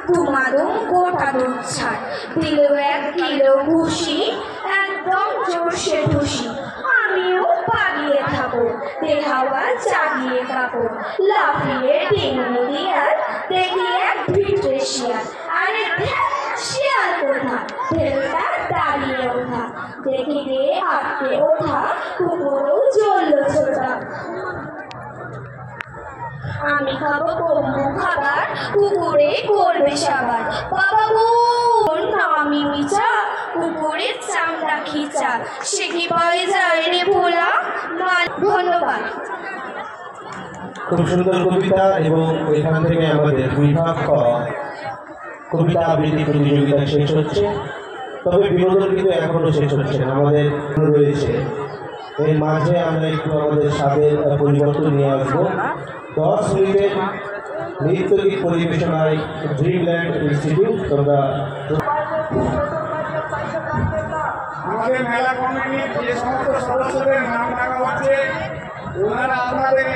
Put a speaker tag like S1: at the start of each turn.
S1: ঘুমাদুম গোটা দুধ ছাড়, দিল 1 কিলো ঘুষি, একদম জোরসে ঢুসি। আমিও পালিয়ে থাকো, দেহাওয়া জাগিয়ে কাপড়, লাফিয়ে ডিঙি দিয়ার দেখি এক ভিটে শিয়াল। আরে শিয়াল কোথা, ঢেলটা দাঁড়িয়ে ওঠা, দেখি রে আটকে ওঠা কুকুরও জ্বলল ছোটা। আমি খাবো কম্বু খাবার, কুকুরে করবে সাবার। বাবা গো আমি মিচা, কুকুরের চামড়া খিচা, সে কি পাওয়া যায় রে ভোলা। ধন্যবাদ।
S2: খুব সুন্দর কবিতা। এবং এখান থেকে আমাদের বিভাগ কবিতা আবৃত্তি প্রতিযোগিতা শেষ হচ্ছে। তবে বিনোদন কিন্তু এখনো শেষ হচ্ছে না, আমাদের রয়েছে। এর মাঝে আমরা একটু আমাদের স্বাদের পরিবর্তন নিয়ে আসবো। 10 মিনিটের নৃত্যগীত পরিবেশনায় ড্রিমল্যান্ড ইনস্টিটিউট। তোমরা
S3: আমাদের মেলা কমিটির যে সমস্ত সদস্যদের নাম ডাকা হচ্ছে, ওনারা আপনাদের